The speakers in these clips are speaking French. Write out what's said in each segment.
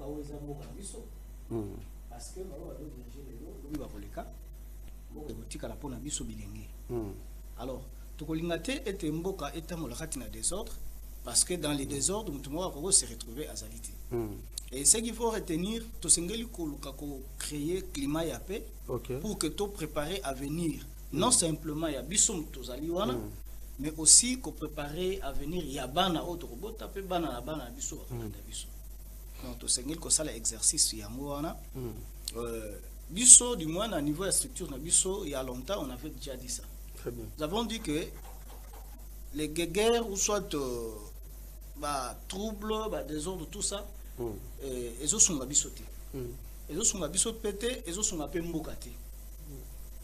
où ils ont biso parce que nous avons dirigé les lots nous va voleka mboka botika la pona biso bilenge alors tokolingate était mboka etangola kati na désordre parce que dans les désordres mutu moko va se retrouver à Zalité et ce qu'il faut retenir to sengeli ko luka ko créer climat ya paix pour que to préparer à venir non simplement ya biso mutozali wana mais aussi qu'on préparer à venir yabana autre robot taper bana na bana biso biso donc to sengel ko sala exercice ya mwana biso du moins à niveau de structure na biso il y a longtemps on avait déjà dit ça. Très bien. Nous avons dit que les guerres ou soit troubles désordre tout ça ils ont sont bisoté ils ont sont bisoté ils ont sont appelés mbokati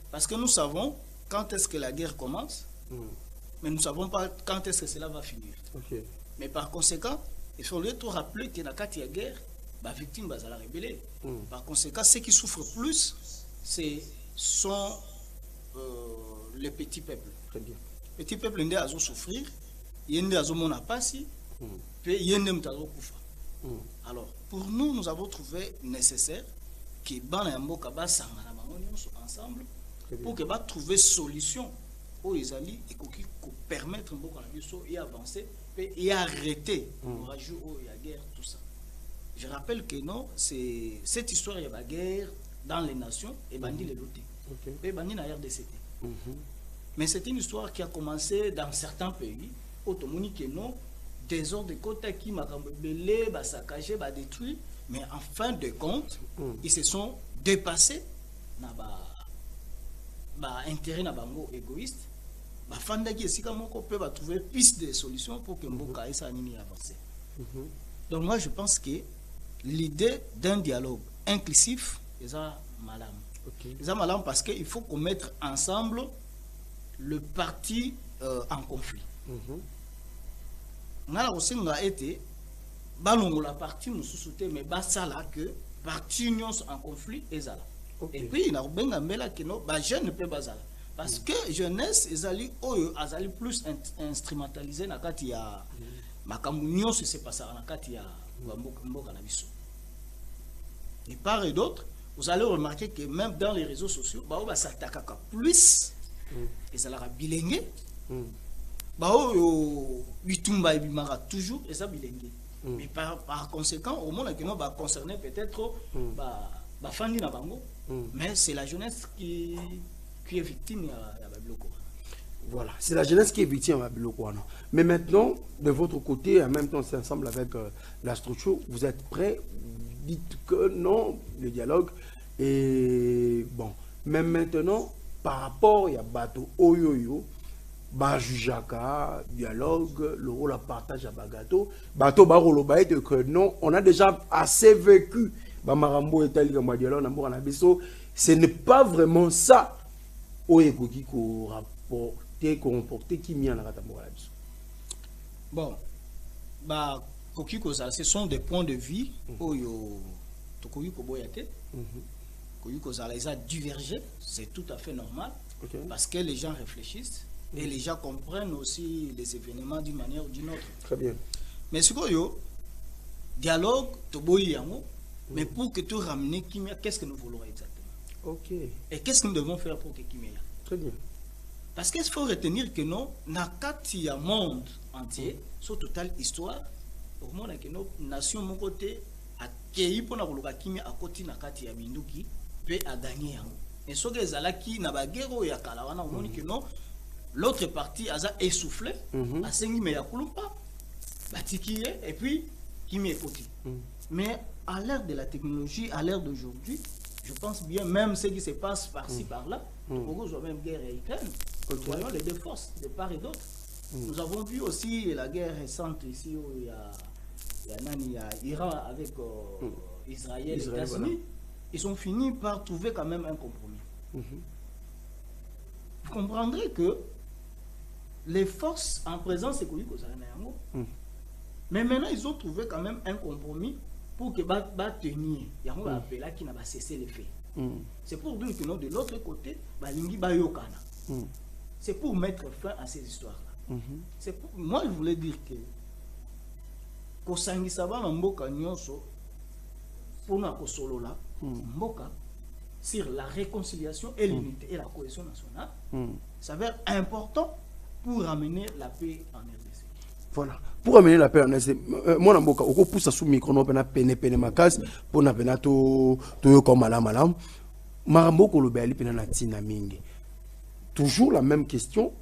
parce que nous savons quand est-ce que la guerre commence mais nous ne savons pas quand est-ce que cela va finir. Mais par conséquent, il faut tout rappeler que dans la guerre, les victimes sont la rébellion. Par conséquent, ceux qui souffrent plus, sont les petits peuples. Très bien. Les petits peuples, ils ont souffrir, ils ont passi, puis ils ont koufa. Alors, pour nous, nous avons trouvé nécessaire que Bana Yamboka ensemble pour que trouver solution. Ils allaient permettre de avancer et arrêter le rajout de la guerre, tout ça. Je rappelle que non, c'est cette histoire de la guerre dans les nations et bandi les lotés. Et bandi na RDCT. Mais c'est une histoire qui a commencé dans certains pays. Automoni que non, des ordres de côté qui m'a belé, saccagé, détruit. Mais en fin de compte, ils se sont dépassés dans intérêt na bango égoïste. On peut trouver piste de solutions pour que Mboka avance. Donc moi je pense que l'idée d'un dialogue inclusif est malade. C'est malade parce qu'il faut qu'on mette ensemble le parti en conflit. On a aussi été la partie nous soutient mais ça là que parti union en conflit est là. Et puis il a que nos jeunes ne peuvent pas aller. Parce que jeunesse, ils allaient plus instrumentalisés dans le ya makamunyo se c'est pas ça dans le ya mboka na biso. Et part et d'autre, vous allez remarquer que même dans les réseaux sociaux, bah s'attaque plus ils allaient bilingue. Bah bitumba bimara toujours et ça bilingue. Mais par conséquent, au monde que nous va concerner peut-être bah fandi na bango, mais c'est la jeunesse qui est victime à Babiloko. Voilà, c'est la jeunesse qui est victime à Babiloko. Mais maintenant, de votre côté, en même temps, c'est ensemble avec la structure, vous êtes prêts, dites que non, le dialogue est bon. Mais maintenant, par rapport à Bato Oyoyo, Bajujaka, dialogue, le rôle à partage à Bagato, Bato Barolo Baït, que non, on a déjà assez vécu. Bamarambo et tel que dialogue, ce n'est pas vraiment ça. Bon, ce sont des points de vue ils ont divergé, c'est tout à fait normal parce que les gens réfléchissent et les gens comprennent aussi les événements d'une manière ou d'une autre. Très bien. Mais ce dialogue, mais pour que tu ramènes Kimia, qu'est-ce que nous voulons exactement? Et qu'est-ce que nous devons faire pour que Kimia? Très bien. Parce qu'il faut retenir que non, il y a un monde entier, sur totale histoire, au monde que nos nations, mon côté, à Kéi pour la Kimia à côté Nakati ya Minduki, peut à gagner. Et ce que Zalaki n'a pas guerre, il y a Kalawana, au monde que non, l'autre partie a essoufflé, a Sengi mais ya Kulumpa, Batiki, et puis Kimi est côté. Mais à l'ère de la technologie, à l'ère d'aujourd'hui, je pense bien, même ce qui se passe par-ci, par-là, nous avons même guerre à Ukraine. Nous voyons les deux forces de part et d'autre. Nous avons vu aussi la guerre récente ici où il y a Iran avec Israël et les États-Unis. Voilà. Ils ont fini par trouver quand même un compromis. Vous comprendrez que les forces en présence, c'est connu que ça mais maintenant, ils ont trouvé quand même un compromis pour que tenir. Il y a un appel qui n'a pas cessé les faits. C'est pour dire que non, de l'autre côté, c'est pour mettre fin à ces histoires-là. Moi, je voulais dire que Kosangisa Mboka Nyonso, pour nous solo là mboka sur la réconciliation et l'unité et la cohésion nationale. Ça va être important pour ramener la paix en RDC. Voilà. Pour amener la paix en RDC, moi, je suis pousse sous micro, on a peine ma case, pour na pena to comme malam. Marambo kolobeli pena na tina mingi. Toujours la même question,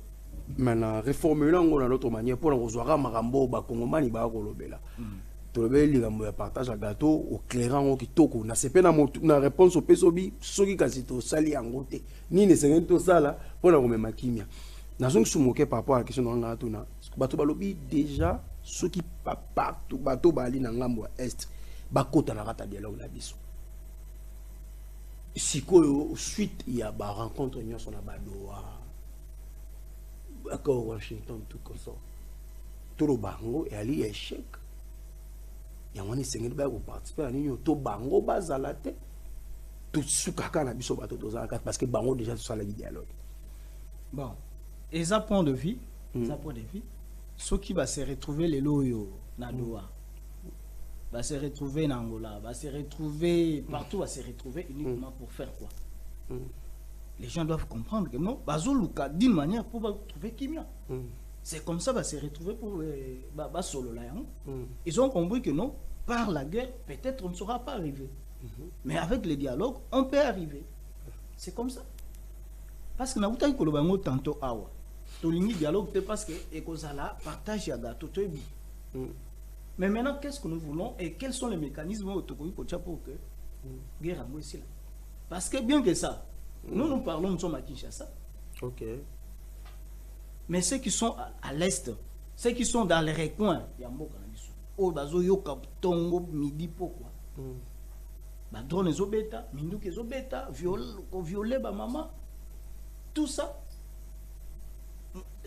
mais na reformulant dans notre manière pour nous voir marambo ba kongomani ba kolobela. Tolobeli ligambo ya partage à gâteau au clairant au kitoko na sepe na réponse au pesobi soki kasi to sali angote. Ni ne sengeni to sala pour na komema kimia. Na zongi sumoke par rapport à la question de l'angatuna. Bato balobi déjà ceux qui partout bato bali na ngambo est bakota na rata dialogue na biso. Sikoyo suite il y a ba rencontre union sur la badoa. D'accord Washington tout comme ça. Tout le bango et ali échec. Ya wani sengeli ba ko participer à l'union to bango bazalate. Tout sukaka na biso bato tozalaka parce que bango déjà tout ça la dialogue. Bon. Et ça point de vue, ceux qui vont se retrouver les loyaux na Doha, va se retrouver en Angola, va se retrouver partout, va se retrouver uniquement pour faire quoi? Les gens doivent comprendre que non, bazoluka d'une manière pour trouver Kimia. C'est comme ça va se retrouver pour solo là. Ils ont compris que non, par la guerre, peut-être on ne sera pas arrivé. Mais avec le dialogue, on peut arriver. C'est comme ça. Parce que nous avons dit tantôt awa. Tolingi dialogue parce que ekozala partage ya gâteau toyebi. Mais maintenant qu'est-ce que nous voulons et quels sont les mécanismes autokoki kocha pour que guerre ngo ici là. Parce que bien que ça, nous parlons nous sommes à Kinshasa. OK. Mais ceux qui sont à l'est, ceux qui sont dans les recoins, ya mboka na biso. O bazo yoka tongo midi pourquoi? Ba drone ezobeta, minduki ezobeta, violer ba maman. Tout ça.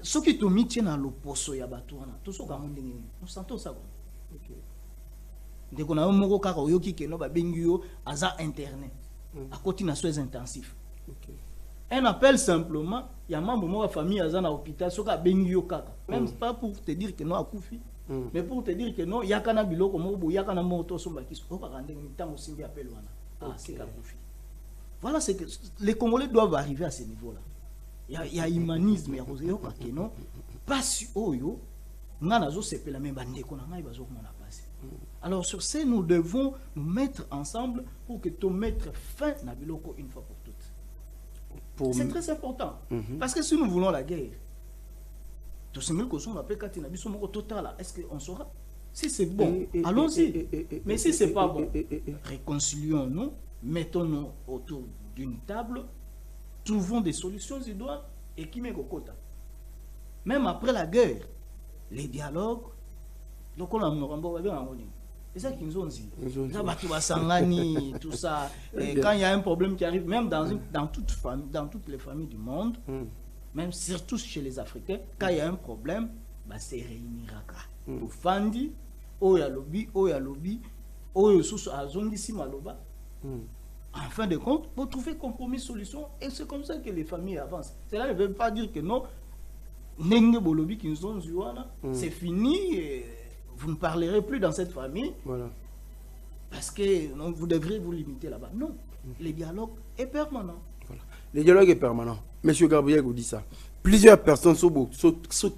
Ce qui te met dans le poso ya batouana, tout ça nous sentons ça. Dès qu'on a un mot car oyoki que no ba bengio aza internet à côté na soins intensifs. Un appel simplement, il y a membre de la famille aza na hôpital so ka bengio kaka. Même pas pour te dire que non akufi, mais pour te dire que non ya kana biloko mo bo ya kana moto so ba kiso ko ka ndenge ntango simbi appel wana. Ah c'est akufi. Voilà, c'est que les Congolais doivent arriver à ce niveau-là. Il y a humanisme, il y a que non. Pas si oyo, nanazo sepe la même bande qu'on a bazo comment la passer. Alors sur ce, nous devons nous mettre ensemble pour que tu mettre fin à biloko une fois pour toutes. C'est très important. Parce que si nous voulons la guerre, tout ce qu'on va appeler Katina Bisomoko total, est-ce qu'on saura? Si c'est bon, allons-y. Mais si c'est pas bon, réconcilions-nous, mettons-nous autour d'une table, trouvons des solutions idoines et qui met au côté. Même après la guerre, les dialogues, donc on a c'est ça qu'ils nous ont dit. Tout ça. Et quand il y a un problème qui arrive, même dans toutes les familles du monde, même surtout chez les Africains, quand il y a un problème, bah, c'est réunira. Pour Fandi, Oya Lobby, Oyo Azondi Simaloba. En fin de compte, pour trouver compromis, solution, et c'est comme ça que les familles avancent. Cela ne veut pas dire que non, Nenge Bolobi qui nous ont dit, c'est fini, et vous ne parlerez plus dans cette famille, parce que non, vous devriez vous limiter là-bas. Non, le dialogue est permanent. Voilà. Le dialogue est permanent. Monsieur Gabriel vous dit ça. Plusieurs personnes sont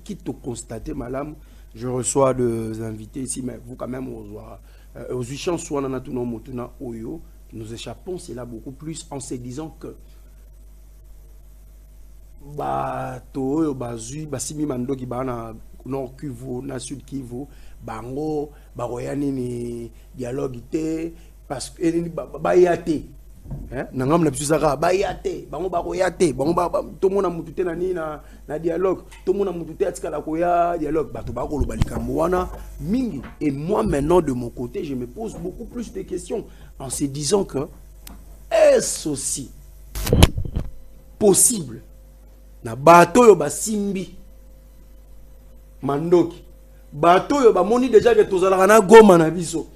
qui te constatent, madame, je reçois des invités ici, mais vous quand même, aux échanges, soit dans tout notre Oyo, nous échappons cela beaucoup plus en se disant que bato bazui basimi mandoki bana nord Kivu na sud Kivu bango baroyani ni dialogue te parce que bayate nangam na bisaka bayate bango baroyate bango to mona mutute na ni na dialogue to mona mutute atikala koya dialogue bato bakolo balikambo wana mingi. Et moi maintenant de mon côté je me pose beaucoup plus de questions en se disant que est-ce aussi possible na bato yo basimbi mandoki bato yo bamoni déjà que tozalaka na Goma na biso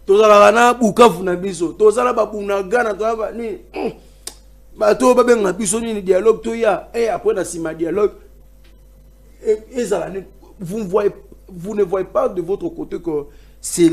tozalaka na Bukavu na biso tozala babuna Gana tozala ni bato babenga biso ni dialogue to ya et après na sima dialogue et vous ne voyez pas de votre côté que c'est là